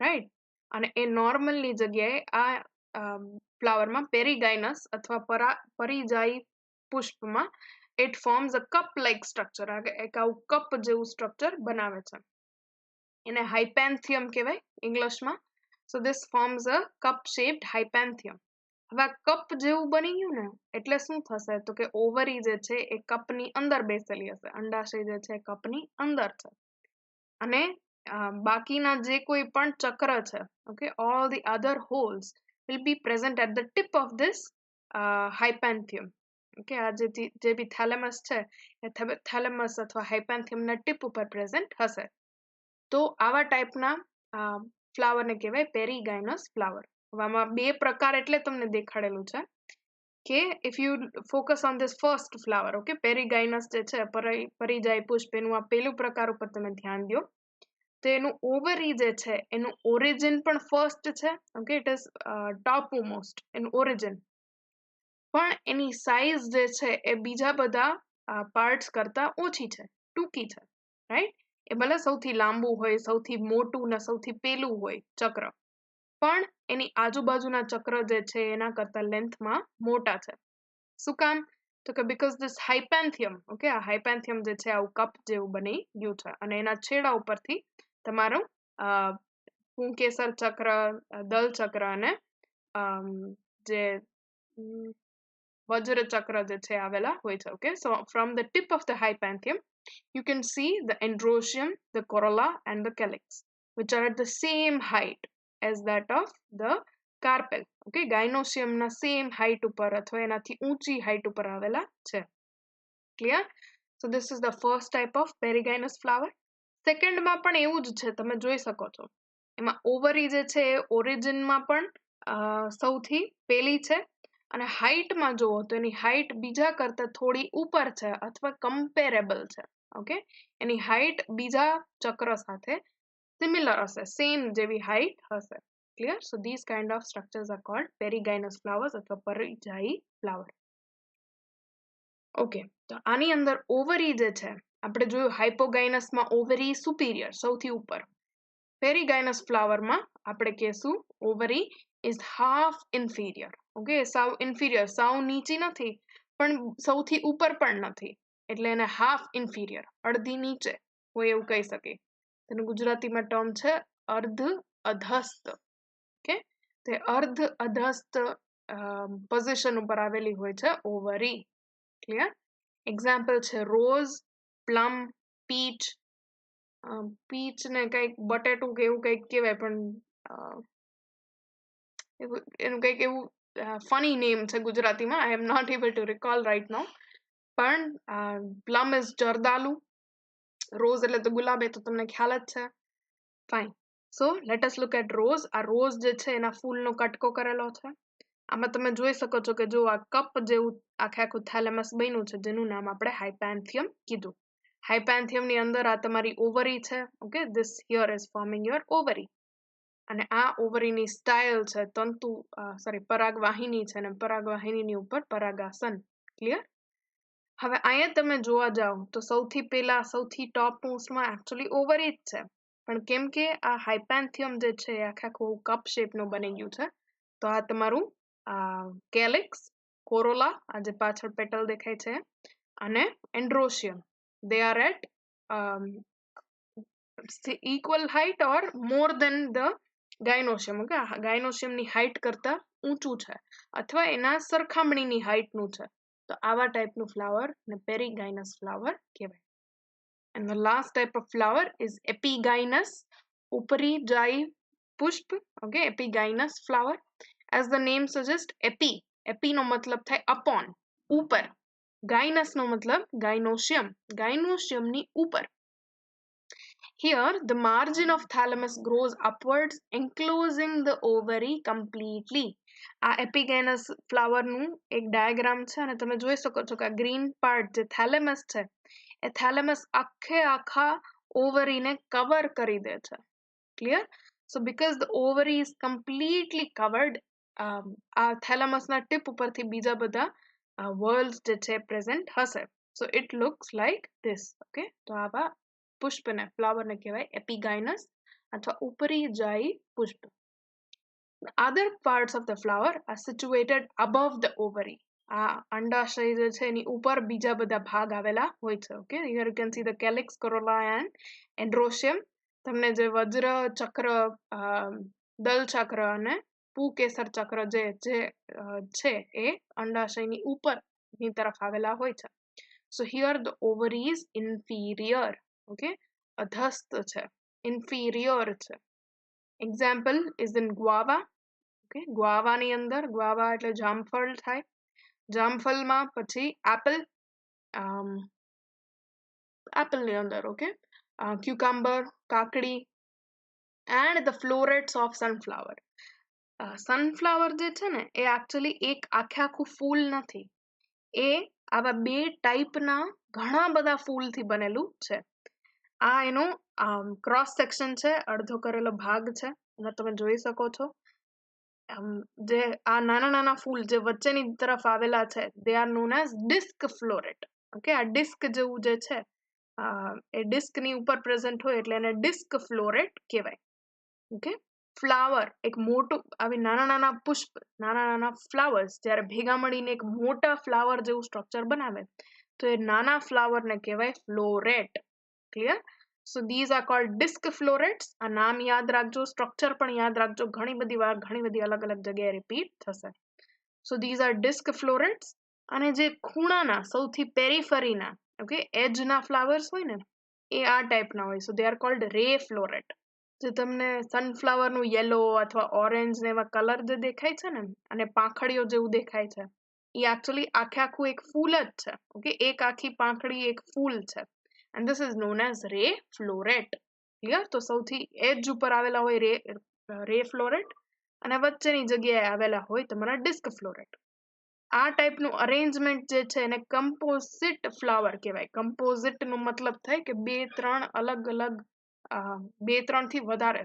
રાઈટ? અને એ નોર્મલની જગ્યાએ આ ફ્લાવરમાં પેરીગાયનસ અથવા પરિજાયી પુષ્પમાં it forms a cup like structure, એક આવું કપ જેવું સ્ટ્રક્ચર બનાવે છે. એને હાઇપેન્થિયમ કહેવાય ઇંગ્લિશમાં. So this forms a cup shaped hypanthium. હવે આ કપ જેવું બની ગયું ને એટલે શું થશે તો કે ઓવરી જે છે એ કપની અંદર બેસેલી હશે, અંડાશય જે છે કપની અંદર છે, અને બાકીના જે કોઈ પણ ચક્ર છે, okay, all the other holes will be present at the tip of this hypanthium. Okay, આ જે બી થેલેમસ છે એ થેલેમસ અથવા હાઇપેન્થિયમના ટીપ ઉપર પ્રેઝન્ટ હશે. તો આવા ટાઈપના ફ્લાવરને કહેવાય પેરીગાયનસ ફ્લાવર. આમાં બે પ્રકાર એટલે તમને દેખાડેલું છે કે if you focus on this first flower, okay, perigynous જે છે પરિજાય પુષ્પ, એનું આ પેલું પ્રકાર ઉપર તમે ધ્યાન દો તો એનું ઓવરી જે છે એનું ઓરિજિન પણ ફર્સ્ટ છે. Okay, it is top most એનું ઓરિજિન, પણ એની સાઇઝ જે છે એ બીજા બધા પાર્ટ્સ કરતા ઓછી છે, ટૂંકી છે, રાઈટ? એ ભલે સૌથી લાંબુ હોય, સૌથી મોટું ને સૌથી પેલું હોય ચક્ર, પણ એની આજુબાજુના ચક્ર જે છે એના કરતા લેન્થમાં મોટા છે. શું કામ તો કે બીકોઝ ધીસ હાઇપેન્થિયમ, ઓકે, આ હાઇપેન્થિયમ જે છે આવું કપ જેવું બની ગયું છે અને એના છેડા ઉપરથી તમારું પુંકેસર ચક્ર, દલ ચક્ર અને જે વજ્ર ચક્ર જે છે આવેલા હોય છે. Okay, so from the tip of the hypanthium you can see the androecium, the corolla and the calyx, which are at the same height as that of the carpel. Okay, gynoecium ના same height ઉપર અથવા એનાથી ઊંચી height ઉપર આવેલા છે. Clear? So this is the first type of perigynous flower. Second માં પણ એવું જ છે, તમે જોઈ શકો છો. એમાં ઓવરી જે છે એ ઓરિજિનમાં પણ સૌથી પેલી છે અને હાઈટમાં જુઓ તો એની હાઈટ બીજા કરતા થોડી ઉપર છે અથવા કમ્પેરેબલ છે. ઓકે, એની હાઈટ બીજા ચક્ર સાથે સિમિલર હશે, સેમ જેવી હાઈટ હશે. Clear? So this kind of structures are called perigynous flowers અથવા પરિજાયી ફ્લાવર. ઓકે, તો આની અંદર ઓવરી જે છે આપણે જોયું હાઇપોગાઇનસમાં ઓવરી સુપીરિયર સૌથી ઉપર. પેરીગાઇનસ ફ્લાવરમાં આપણે કહેશું ઓવરી ઇઝ હાફ ઇન્ફિરિયર. ઓકે, સાવ ઇન્ફિરિયર, સાવ નીચી નથી પણ સૌથી ઉપર પણ નથી, એટલે એને હાફ ઇન્ફિરિયર, અડધી નીચે હોય એવું કહી શકીએ. તેનું ગુજરાતીમાં ટર્મ છે અર્ધ અધસ્ત. ઓકે, તે અર્ધ અધસ્ત પોઝિશન ઉપર આવેલી હોય છે ઓવરી. ક્લિયર? એક્ઝામ્પલ છે રોઝ, પ્લમ, પીચ. પીચ ને કંઈક બટેટું કે એવું કંઈક કહેવાય પણ એનું કંઈક એવું ફની નેમ છે ગુજરાતીમાં. I am not able to recall right now. પણ પ્લમ ઇઝ જરદાલુ, રોઝ એટલે તો ગુલાબ, એ તો તમને ખ્યાલ જ છે. Fine. So let us look at rose. આ રોઝ જે છે એના ફૂલનો કટકો કરેલો છે. આમાં તમે જોઈ શકો છો કે જો આ કપ જેવું આખે આખું થેલેમસ બન્યું છે, જેનું નામ આપણે હાઇપેન્થિયમ કીધું. હાઇપેન્થિયમની અંદર આ તમારી ઓવરી છે. Okay, this here is forming your ovary. અને આ ઓવરીની સ્ટાઇલ છે તંતુ પરાગવાહિની છે અને પરાગવાહિનીની ઉપર પરાગાસન. ક્લિયર? હવે અહીંયા તમે જોવા જાઓ તો સૌથી પહેલા સૌથી ટોપ મોસ્ટમાં એકચ્યુઅલી ઓવરી જ છે, પણ કેમ કે આ હાઇપેન્થિયમ જે છે એ આખું કપ શેપનું બની ગયું છે, તો આ તમારું કેલિક્સ, કોરોલા, આ જે પાછળ પેટલ દેખાય છે, અને androecium, they are at equal height or more than the gynoecium. Okay, ગાયનોશિયમની હાઈટ કરતા ઊંચું છે અથવા એના સરખામણીની હાઈટનું છે, તો આવા ટાઈપનું ફ્લાવર ને પેરીગાઇનસ ફ્લાવર કહેવાય. And the last type of flower is epigynous, ઉપરીજાયી પુષ્પ. Okay, epigynous flower. As the name suggests, epi નો મતલબ થાય upon, ઉપર. ગાયનસ નો મતલબ ગાયનોશિયમ, ગાયનોશિયમની ઉપર. Here, the margin of thalamus grows upwards, enclosing the ovary completely. આ એપિગાઇનસ ફ્લાવરનું એક ડાયાગ્રામ છે અને તમે જોઈ શકો છો કે આ ગ્રીન પાર્ટ જે થેલેમસ છે એ થેલેમસ આખે આખા ઓવરીને કવર કરી દે છે. Clear? So because the ovary is completely covered, આ થેલેમસના ટીપ ઉપરથી બીજા બધા વર્લ્સ જે છે પ્રેઝન્ટ હશે. So it looks like this. Okay, તો આવા પુષ્પને, ફ્લાવરને કહેવાય એપિગાઇનસ અથવા ઉપરીજાયી પુષ્પ. Other parts of the flower are situated above the ovary. આ અંડાશય જે છે એની ઉપર બીજા બધા ભાગ આવેલા હોય છે. Okay, here you can see the calyx, corolla and androecium. તમને જે વજ્ર ચક્ર, દલ ચક્ર અને પુકેસર ચક્ર જે છે એ અંડાશયની ઉપરની તરફ આવેલા હોય છે. So here the ovary is inferior. Okay, અધસ્ત છે, inferior છે. Example is in guava. Okay, guavaની અંદર, guava એટલે જામફળ થાય, જામફળમાં પછી apple, appleની અંદર. ઓકે, cucumber, કાકડી, and the florets of sunflower. Sunflower જે છે ને એ એકચ્યુઅલી એક આખે આખું ફૂલ નથી, એ આવા બે ટાઈપના ઘણા બધા ફૂલથી બનેલું છે. આ એનો ક્રોસ સેક્શન છે, અડધો કરેલો ભાગ છે અને તમે જોઈ શકો છો જે આ નાના નાના ફૂલ જે વચ્ચેની તરફ આવેલા છે, they are known as disc floret. Okay, આ ડિસ્ક જેવું જે છે એ ડિસ્કની ઉપર પ્રેઝન્ટ હોય એટલે એને ડિસ્ક ફ્લોરેટ કહેવાય. ઓકે, ફ્લાવર એક મોટું, આવી નાના નાના પુષ્પ, નાના નાના ફ્લાવર્સ જ્યારે ભેગા મળીને એક મોટા ફ્લાવર જેવું સ્ટ્રક્ચર બનાવે તો એ નાના ફ્લાવરને કહેવાય flow rate. Clear? So these are called disc florets. આ નામ યાદ રાખજો, સ્ટ્રક્ચર પણ યાદ રાખજો, ઘણી બધી વાર ઘણી બધી અલગ અલગ જગ્યાએ રિપીટ થશે. સો these are disc florets. અને જે ખૂણાના સૌથી પેરીફરીના ઓકે એજના ફ્લાવર્સ હોય ને એ આ ટાઈપના હોય. સો દે આર કોલ્ડ રે ફ્લોરેટ. જે તમને સનફ્લાવરનું યેલો અથવા ઓરેન્જ ને એવા કલર જે દેખાય છે ને અને પાંખડીઓ જેવું દેખાય છે એ એકચ્યુઅલી આખે આખું એક ફૂલ જ છે. ઓકે એક આખી પાંખડી એક ફૂલ છે. and this is known as ray floret. Clear? તો સૌથી એજ ઉપર આવેલા હોય રે ફ્લોરેટ અને વચ્ચેની જગ્યાએ આવેલા હોય તમારા ડિસ્ક ફ્લોરેટ. આ ટાઈપનું અરેન્જમેન્ટ જે છે એને કમ્પોઝિટ ફ્લાવર કહેવાય. કમ્પોઝિટ નો મતલબ થાય કે બે ત્રણ થી વધારે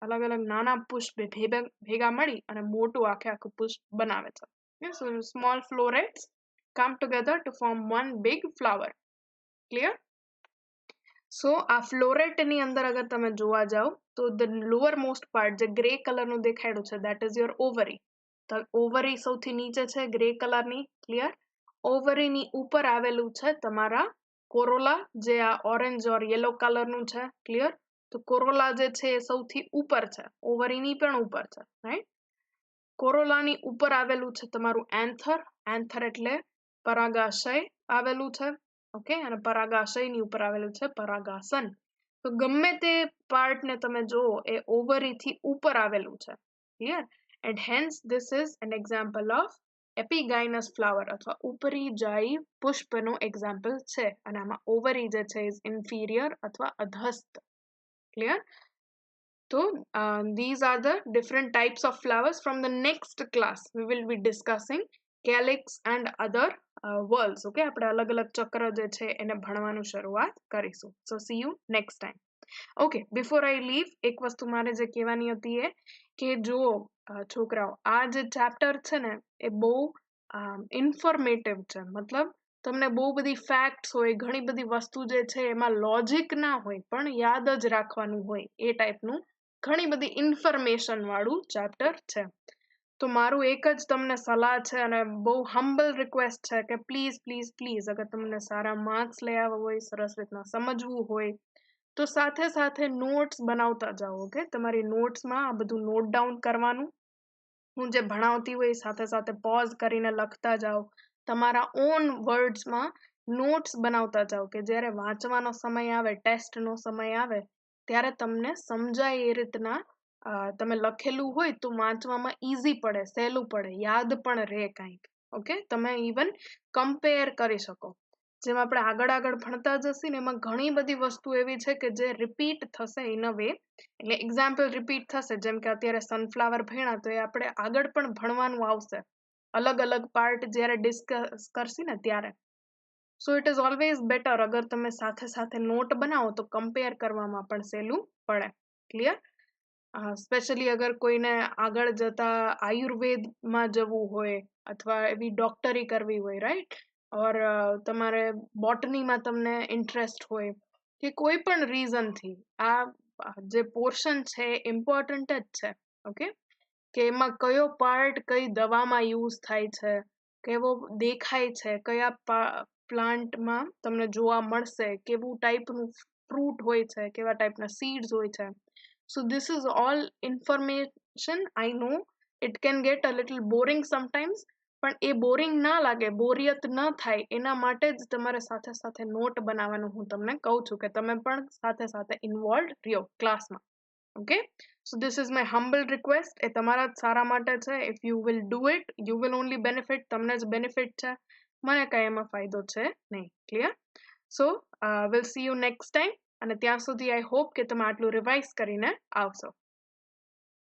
અલગ અલગ નાના પુષ્પ ભેગા મળી અને મોટું આખે આખું પુષ્પ બનાવે છે. So small florets come together to form one big flower. Clear? સો આ ફ્લોરેટ ની અંદર અગર તમે જોવા જાઓ તો ધ લોઅર મોસ્ટ પાર્ટ જે ગ્રે કલરનું દેખાડ્યું છે દેટ ઇઝ યોર ઓવરી. તો ઓવરી સૌથી નીચે છે ગ્રે કલરની. ક્લિયર? ઓવરીની ઉપર આવેલું છે તમારા કોરોલા જે આ ઓરેન્જ ઓર યેલો કલરનું છે. ક્લિયર? તો કોરોલા જે છે એ સૌથી ઉપર છે, ઓવરીની પણ ઉપર છે. રાઈટ? કોરોલાની ઉપર આવેલું છે તમારું એન્થર. એન્થર એટલે પરાગાશય આવેલું છે. ઓકે અને પરાગાશયની ઉપર આવેલું છે પરાગાસન. તો ગમે તે પાર્ટને તમે જુઓ એ ઓવરીથી ઉપર આવેલું છે. Clear? And hence this is an example of epigynous flower અથવા ઉપરી જાય પુષ્પનો એક્ઝામ્પલ છે. અને આમાં ઓવરી જે છે ઇઝ ઇન્ફિરિયર અથવા અધસ્ત. Clear? So these are the different types of flowers. From the next class we will be discussing calyx and other whorls. Okay, આપણે અલગ અલગ ચક્ર જે છે એને ભણવાનું શરૂઆત કરીશું. So see you next time. Okay, before I leave એક વસ્તુ મારે જે કહેવાની હતી એ કે જો છોકરાઓ આ જે ચેપ્ટર છે ને એ બહુ ઇન્ફોર્મેટિવ છે. મતલબ તમને બહુ બધી ફેક્ટ્સ હોય, ઘણી બધી વસ્તુ જે છે એમાં લોજિક ના હોય પણ યાદ જ રાખવાનું હોય એ ટાઈપનું ઘણી બધી ઇન્ફોર્મેશન વાળું ચેપ્ટર છે. તો મારું એક જ તમને સલાહ છે અને બહુ હમ્બલ રિક્વેસ્ટ છે કે પ્લીઝ પ્લીઝ પ્લીઝ અગર તમને સારા માર્ક્સ લઈ આવવા હોય, સરસ રીતના સમજવું હોય તો સાથે સાથે નોટ્સ બનાવતા જાઓ. ઓકે, તમારી નોટ્સમાં આ બધું નોટ ડાઉન કરવાનું. હું જે ભણાવતી હોય સાથે સાથે પોઝ કરીને લખતા જાઓ. તમારા ઓન વર્ડ્સમાં નોટ્સ બનાવતા જાઓ કે જ્યારે વાંચવાનો સમય આવે, ટેસ્ટનો સમય આવે ત્યારે તમને સમજાય એ રીતના તમે લખેલું હોય તો વાંચવામાં ઈઝી પડે, સહેલું પડે, યાદ પણ રહે કંઈક. ઓકે, તમે ઇવન કમ્પેર કરી શકો. જેમ આપણે આગળ ભણતા જશું ને એમાં ઘણી બધી વસ્તુ એવી છે કે જે રિપીટ થશે ઇન અ વે. એટલે એક્ઝામ્પલ રિપીટ થશે. જેમ કે અત્યારે સનફ્લાવર ભણ્યા તો એ આપણે આગળ પણ ભણવાનું આવશે. અલગ અલગ પાર્ટ જ્યારે ડિસ્કસ કરશી ને ત્યારે. So it is always better અગર તમે સાથે સાથે નોટ બનાવો તો કમ્પેર કરવામાં પણ સહેલું પડે. ક્લિયર? સ્પેશિયલી અગર કોઈને આગળ જતા આયુર્વેદમાં જવું હોય અથવા એવી ડોક્ટરી કરવી હોય, રાઈટ? ઓર તમારે બોટનીમાં તમને ઇન્ટરેસ્ટ હોય કે કોઈ પણ રીઝનથી આ જે પોર્શન છે ઇમ્પોર્ટન્ટ જ છે. ઓકે, કે એમાં કયો પાર્ટ કઈ દવામાં યુઝ થાય છે, કેવો દેખાય છે, કયા પ્લાન્ટમાં તમને જોવા મળશે, કેવું ટાઈપનું ફ્રૂટ હોય છે, કેવા ટાઈપના સીડ્સ હોય છે. So this is all information. I know it can get a little boring sometimes, પણ એ બોરિંગ ના લાગે, બોરિયત ન થાય એના માટે જ તમારે સાથે સાથે નોટ બનાવવાનું હું તમને કહું છું કે તમે પણ સાથે સાથે ઇન્વોલ્વ રહ્યો ક્લાસમાં. Okay, so this is my humble request. એ તમારા જ સારા માટે છે. If you will do it you will only benefit. તમને જ બેનિફિટ છે, મને કાંઈ એમાં ફાયદો છે નહીં. Clear? So will see you next time. અને ત્યાં સુધી આઈ હોપ કે તમે આટલું રિવાઇઝ કરીને આવશો.